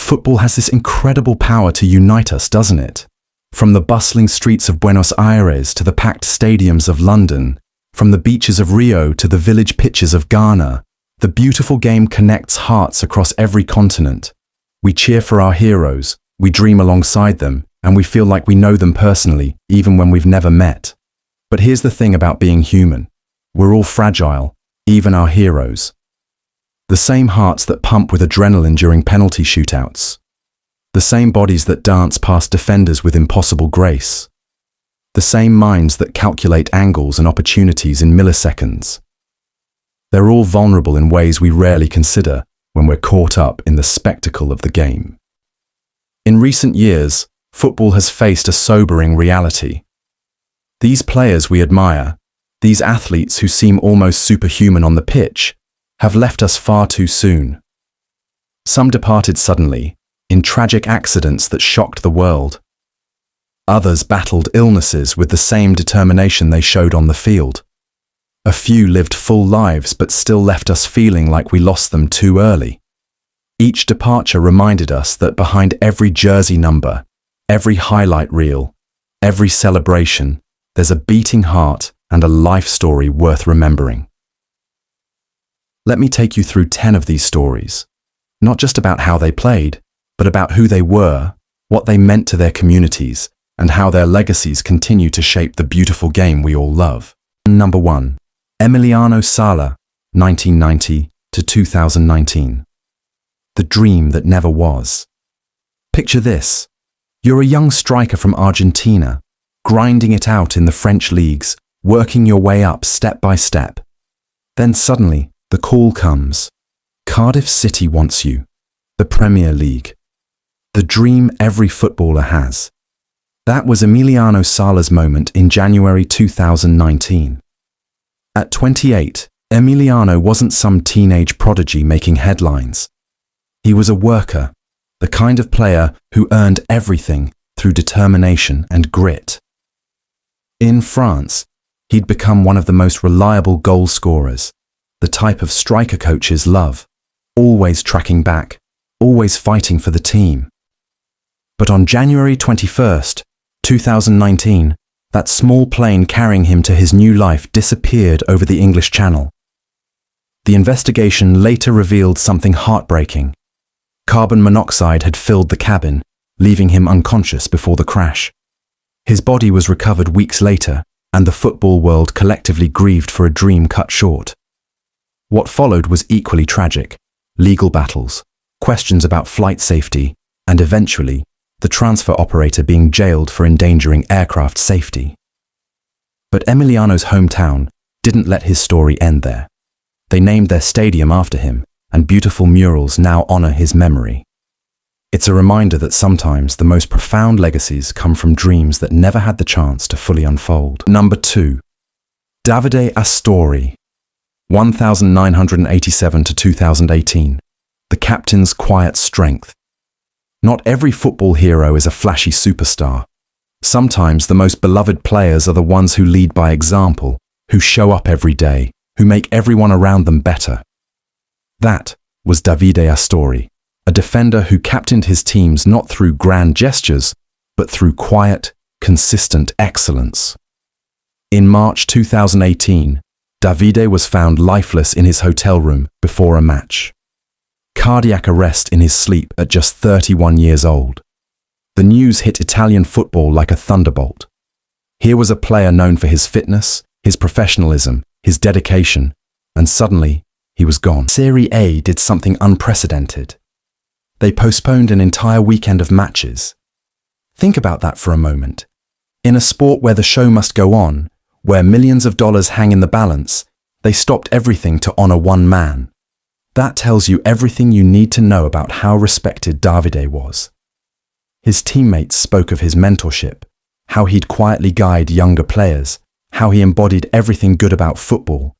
Football has this incredible power to unite us, doesn't it? From the bustling streets of Buenos Aires to the packed stadiums of London, from the beaches of Rio to the village pitches of Ghana, the beautiful game connects hearts across every continent. We cheer for our heroes, we dream alongside them, and we feel like we know them personally, even when we've never met. But here's the thing about being human. We're all fragile, even our heroes. The same hearts that pump with adrenaline during penalty shootouts. The same bodies that dance past defenders with impossible grace. The same minds that calculate angles and opportunities in milliseconds. They're all vulnerable in ways we rarely consider when we're caught up in the spectacle of the game. In recent years, football has faced a sobering reality. These players we admire, these athletes who seem almost superhuman on the pitch, have left us far too soon. Some departed suddenly, in tragic accidents that shocked the world. Others battled illnesses with the same determination they showed on the field. A few lived full lives but still left us feeling like we lost them too early. Each departure reminded us that behind every jersey number, every highlight reel, every celebration, there's a beating heart and a life story worth remembering. Let me take you through 10 of these stories, not just about how they played, but about who they were, what they meant to their communities, and how their legacies continue to shape the beautiful game we all love. Number 1. Emiliano Sala, 1990 to 2019. The dream that never was. Picture this. You're a young striker from Argentina, grinding it out in the French leagues, working your way up step by step. Then suddenly, the call comes. Cardiff City wants you. The Premier League. The dream every footballer has. That was Emiliano Sala's moment in January 2019. At 28, Emiliano wasn't some teenage prodigy making headlines. He was a worker, the kind of player who earned everything through determination and grit. In France, he'd become one of the most reliable goal scorers, the type of striker coaches love, always tracking back, always fighting for the team. But on January 21st, 2019, that small plane carrying him to his new life disappeared over the English Channel. The investigation later revealed something heartbreaking. Carbon monoxide had filled the cabin, leaving him unconscious before the crash. His body was recovered weeks later, and the football world collectively grieved for a dream cut short. What followed was equally tragic: legal battles, questions about flight safety, and eventually, the transfer operator being jailed for endangering aircraft safety. But Emiliano's hometown didn't let his story end there. They named their stadium after him, and beautiful murals now honor his memory. It's a reminder that sometimes the most profound legacies come from dreams that never had the chance to fully unfold. Number 2. Davide Astori, 1987 to 2018. The captain's quiet strength. Not every football hero is a flashy superstar. Sometimes the most beloved players are the ones who lead by example, who show up every day, who make everyone around them better. That was Davide Astori, a defender who captained his teams not through grand gestures, but through quiet, consistent excellence. In March 2018, Davide was found lifeless in his hotel room before a match. Cardiac arrest in his sleep at just 31 years old. The news hit Italian football like a thunderbolt. Here was a player known for his fitness, his professionalism, his dedication, and suddenly he was gone. Serie A did something unprecedented. They postponed an entire weekend of matches. Think about that for a moment. In a sport where the show must go on, where millions of dollars hang in the balance, they stopped everything to honor one man. That tells you everything you need to know about how respected Davide was. His teammates spoke of his mentorship, how he'd quietly guide younger players, how he embodied everything good about football.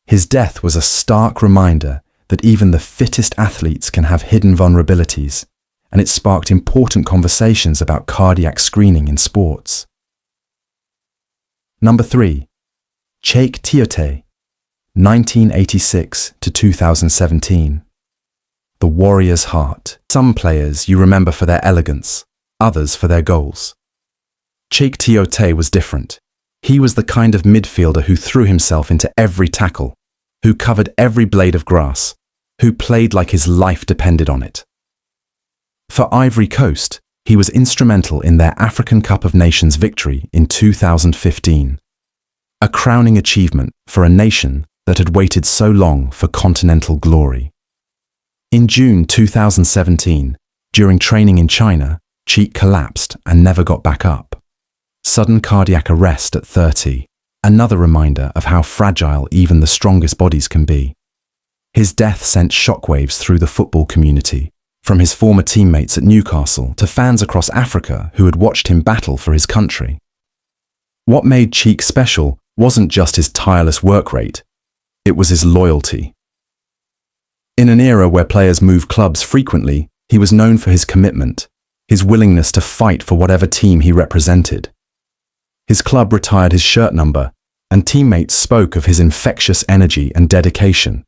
His death was a stark reminder that even the fittest athletes can have hidden vulnerabilities, and it sparked important conversations about cardiac screening in sports. Number 3. Cheikh Tiote, 1986 to 2017. the warrior's heart. Some players you remember for their elegance, others for their goals. Cheikh Tiote was different. He was the kind of midfielder who threw himself into every tackle, who covered every blade of grass, who played like his life depended on it. For Ivory Coast, he was instrumental in their African Cup of Nations victory in 2015, a crowning achievement for a nation that had waited so long for continental glory. In June 2017, during training in China, Cheikh collapsed and never got back up. Sudden cardiac arrest at 30, another reminder of how fragile even the strongest bodies can be. His death sent shockwaves through the football community, from his former teammates at Newcastle to fans across Africa who had watched him battle for his country. What made Cheikh special wasn't just his tireless work rate, it was his loyalty. In an era where players move clubs frequently, he was known for his commitment, his willingness to fight for whatever team he represented. His club retired his shirt number, and teammates spoke of his infectious energy and dedication.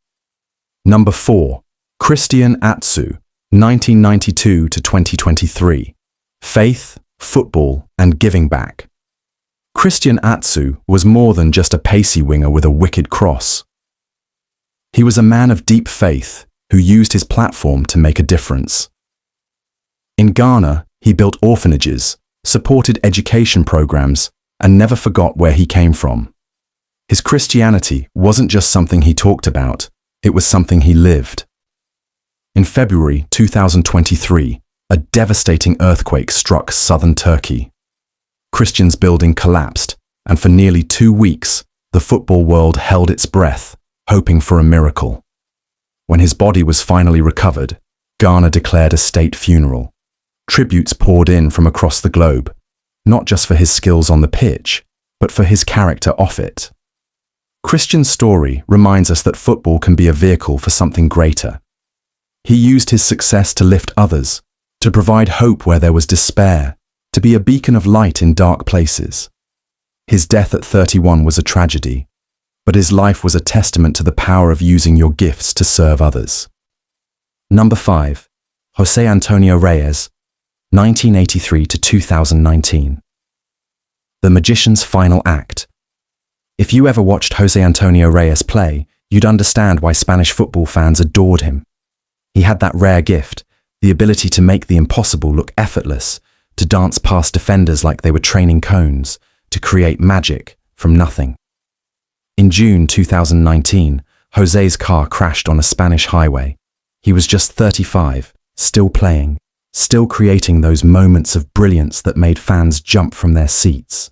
Number 4. Christian Atsu, 1992 to 2023. Faith, football, and giving back. Christian Atsu was more than just a pacey winger with a wicked cross. He was a man of deep faith who used his platform to make a difference. In Ghana, he built orphanages, supported education programs, and never forgot where he came from. His Christianity wasn't just something he talked about, it was something he lived. In February 2023, a devastating earthquake struck southern Turkey. Christian's building collapsed, and for nearly 2 weeks, the football world held its breath, hoping for a miracle. When his body was finally recovered, Ghana declared a state funeral. Tributes poured in from across the globe, not just for his skills on the pitch, but for his character off it. Christian's story reminds us that football can be a vehicle for something greater. He used his success to lift others, to provide hope where there was despair, to be a beacon of light in dark places. His death at 31 was a tragedy, but his life was a testament to the power of using your gifts to serve others. Number 5. José Antonio Reyes, 1983 to 2019. The Magician's Final Act. If you ever watched José Antonio Reyes play, you'd understand why Spanish football fans adored him. He had that rare gift, the ability to make the impossible look effortless, to dance past defenders like they were training cones, to create magic from nothing. In June 2019, José's car crashed on a Spanish highway. He was just 35, still playing, still creating those moments of brilliance that made fans jump from their seats.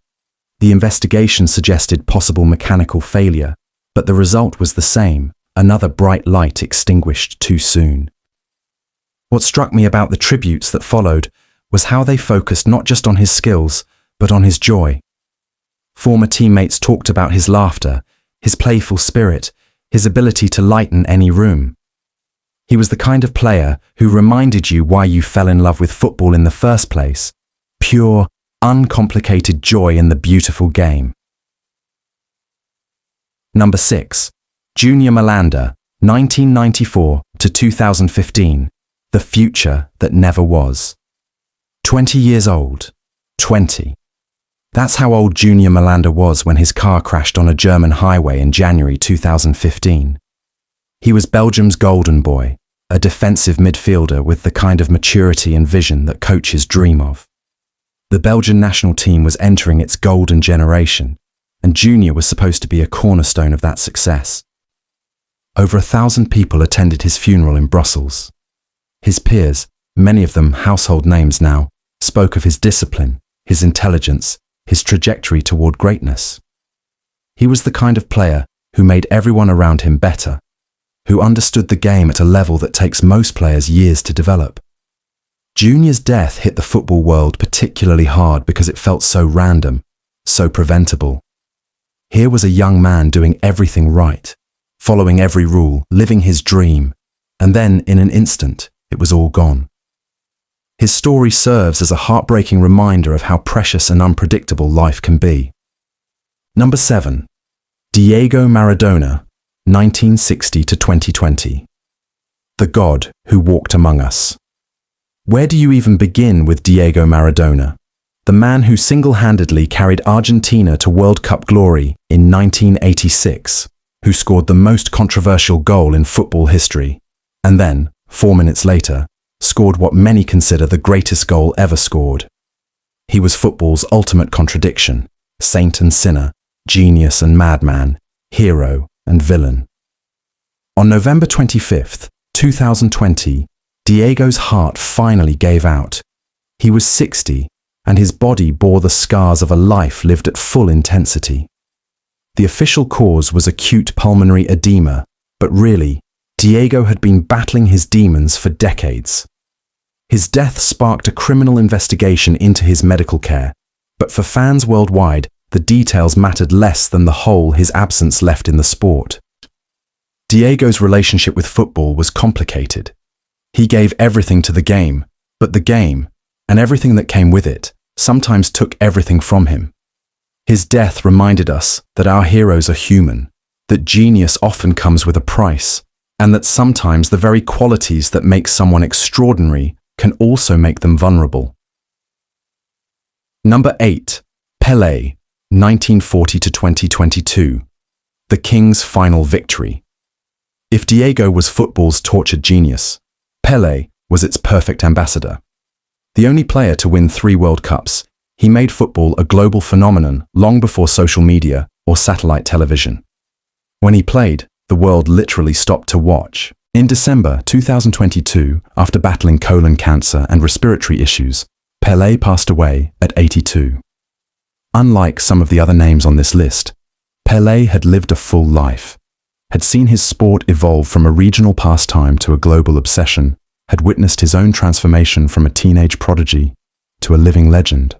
The investigation suggested possible mechanical failure, but the result was the same, another bright light extinguished too soon. What struck me about the tributes that followed was how they focused not just on his skills, but on his joy. Former teammates talked about his laughter, his playful spirit, his ability to lighten any room. He was the kind of player who reminded you why you fell in love with football in the first place, pure, uncomplicated joy in the beautiful game. Number 6. Junior Malanda, 1994 to 2015, the future that never was. 20 years old. 20. That's how old Junior Malanda was when his car crashed on a German highway in January 2015. He was Belgium's golden boy, a defensive midfielder with the kind of maturity and vision that coaches dream of. The Belgian national team was entering its golden generation, and Junior was supposed to be a cornerstone of that success. Over 1,000 people attended his funeral in Brussels. His peers, many of them household names now, spoke of his discipline, his intelligence, his trajectory toward greatness. He was the kind of player who made everyone around him better, who understood the game at a level that takes most players years to develop. Junior's death hit the football world particularly hard because it felt so random, so preventable. Here was a young man doing everything right, following every rule, living his dream, and then in an instant, it was all gone. His story serves as a heartbreaking reminder of how precious and unpredictable life can be. Number 7. Diego Maradona, 1960 to 2020. the god who walked among us. Where do you even begin with Diego Maradona, the man who single-handedly carried Argentina to World Cup glory in 1986, who scored the most controversial goal in football history, and then, 4 minutes later, scored what many consider the greatest goal ever scored? He was football's ultimate contradiction, saint and sinner, genius and madman, hero and villain. On November 25th, 2020, Diego's heart finally gave out. He was 60, and his body bore the scars of a life lived at full intensity. The official cause was acute pulmonary edema, but really, Diego had been battling his demons for decades. His death sparked a criminal investigation into his medical care, but for fans worldwide, the details mattered less than the hole his absence left in the sport. Diego's relationship with football was complicated. He gave everything to the game, but the game, and everything that came with it, sometimes took everything from him. His death reminded us that our heroes are human, that genius often comes with a price, and that sometimes the very qualities that make someone extraordinary can also make them vulnerable. Number 8. Pelé, 1940 to 2022. The King's final victory. If Diego was football's tortured genius, Pelé was its perfect ambassador. The only player to win 3 World Cups, he made football a global phenomenon long before social media or satellite television. When he played, the world literally stopped to watch. In December 2022, after battling colon cancer and respiratory issues, Pelé passed away at 82. Unlike some of the other names on this list, Pelé had lived a full life, had seen his sport evolve from a regional pastime to a global obsession, had witnessed his own transformation from a teenage prodigy to a living legend.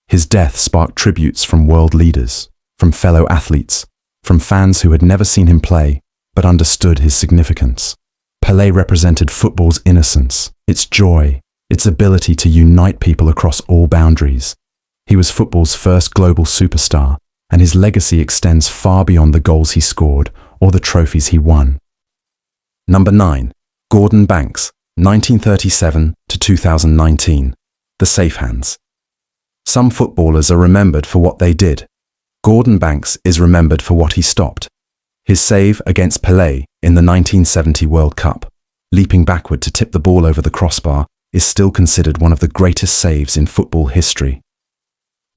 His death sparked tributes from world leaders, from fellow athletes, from fans who had never seen him play but understood his significance. Pelé represented football's innocence, its joy, its ability to unite people across all boundaries. He was football's first global superstar, and his legacy extends far beyond the goals he scored or the trophies he won. Number 9. Gordon Banks, 1937 to 2019. The safe hands. Some footballers are remembered for what they did. Gordon Banks is remembered for what he stopped. His save against Pelé in the 1970 World Cup, leaping backward to tip the ball over the crossbar, is still considered one of the greatest saves in football history.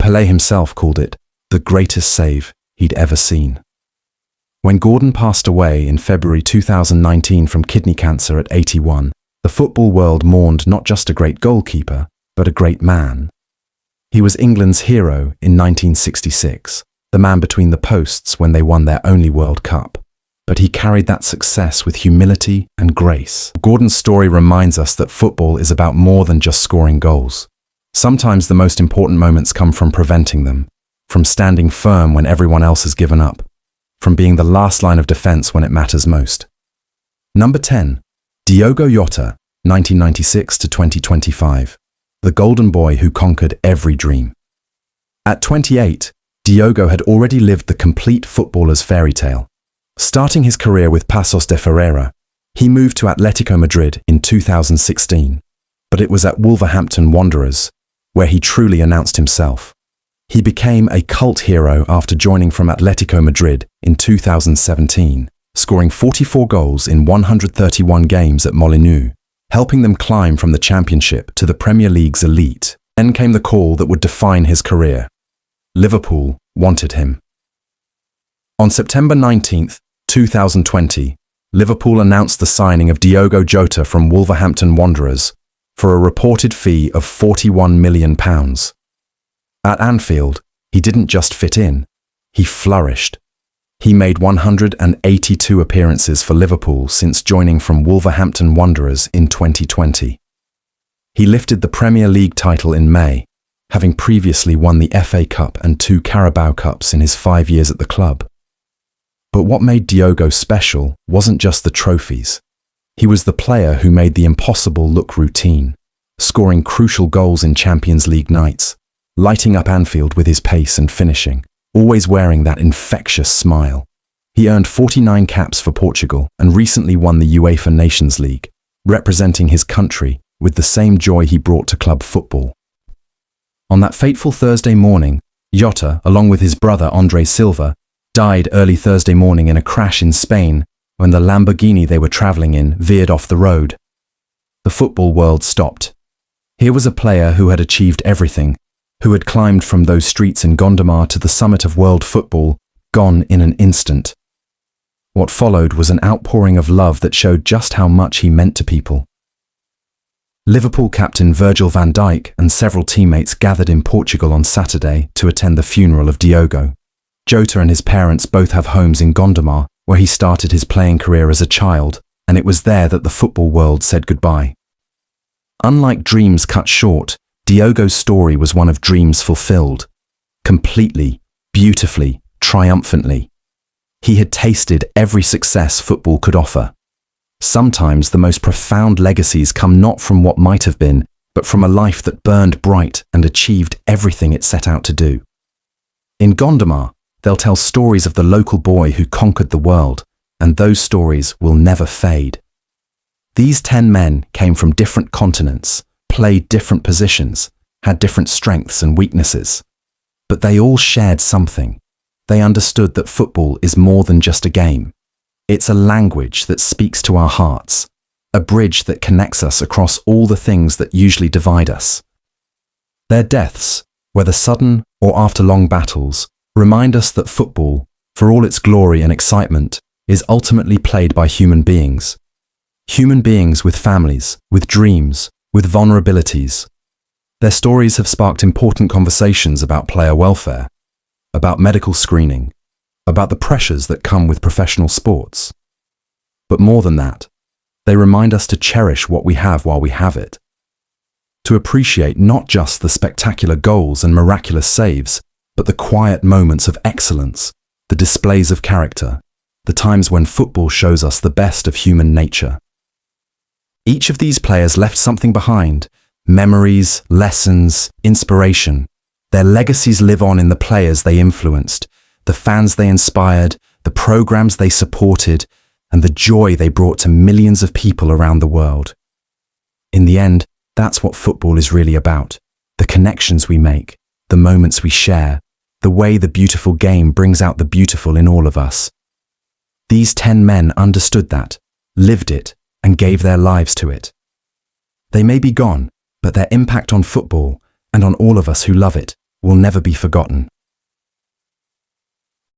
Pelé himself called it the greatest save he'd ever seen. When Gordon passed away in February 2019 from kidney cancer at 81, the football world mourned not just a great goalkeeper, but a great man. He was England's hero in 1966, the man between the posts when they won their only World Cup. But he carried that success with humility and grace. Gordon's story reminds us that football is about more than just scoring goals. Sometimes the most important moments come from preventing them, from standing firm when everyone else has given up, from being the last line of defense when it matters most. Number 10. Diogo Jota, 1996 to 2025. The golden boy who conquered every dream. At 28, Diogo had already lived the complete footballer's fairy tale. Starting his career with Paços de Ferreira, he moved to Atletico Madrid in 2016, but it was at Wolverhampton Wanderers where he truly announced himself. He became a cult hero after joining from Atletico Madrid in 2017, scoring 44 goals in 131 games at Molineux, helping them climb from the Championship to the Premier League's elite. Then came the call that would define his career. Liverpool wanted him. On September 19, 2020, Liverpool announced the signing of Diogo Jota from Wolverhampton Wanderers for a reported fee of £41 million. At Anfield, he didn't just fit in, he flourished. He made 182 appearances for Liverpool since joining from Wolverhampton Wanderers in 2020. He lifted the Premier League title in May, having previously won the FA Cup and 2 Carabao Cups in his 5 years at the club. But what made Diogo special wasn't just the trophies. He was the player who made the impossible look routine, scoring crucial goals in Champions League nights, lighting up Anfield with his pace and finishing, always wearing that infectious smile. He earned 49 caps for Portugal and recently won the UEFA Nations League, representing his country with the same joy he brought to club football. On that fateful Thursday morning, Jota, along with his brother Andre Silva, died early Thursday morning in a crash in Spain when the Lamborghini they were travelling in veered off the road. The football world stopped. Here was a player who had achieved everything, who had climbed from those streets in Gondomar to the summit of world football, gone in an instant. What followed was an outpouring of love that showed just how much he meant to people. Liverpool captain Virgil van Dijk and several teammates gathered in Portugal on Saturday to attend the funeral of Diogo. Jota and his parents both have homes in Gondomar, where he started his playing career as a child, and it was there that the football world said goodbye. Unlike dreams cut short, Diogo's story was one of dreams fulfilled. Completely, beautifully, triumphantly. He had tasted every success football could offer. Sometimes the most profound legacies come not from what might have been, but from a life that burned bright and achieved everything it set out to do. In Gondomar, they'll tell stories of the local boy who conquered the world, and those stories will never fade. These 10 men came from different continents, played different positions, had different strengths and weaknesses. But they all shared something. They understood that football is more than just a game. It's a language that speaks to our hearts, a bridge that connects us across all the things that usually divide us. Their deaths, whether sudden or after long battles, remind us that football, for all its glory and excitement, is ultimately played by human beings. Human beings with families, with dreams, with vulnerabilities. Their stories have sparked important conversations about player welfare, about medical screening, about the pressures that come with professional sports. But more than that, they remind us to cherish what we have while we have it. To appreciate not just the spectacular goals and miraculous saves, but the quiet moments of excellence, the displays of character, the times when football shows us the best of human nature. Each of these players left something behind: memories, lessons, inspiration. Their legacies live on in the players they influenced, the fans they inspired, the programs they supported, and the joy they brought to millions of people around the world. In the end, that's what football is really about: the connections we make, the moments we share, the way the beautiful game brings out the beautiful in all of us. These 10 men understood that, lived it, and gave their lives to it. They may be gone, but their impact on football, and on all of us who love it, will never be forgotten.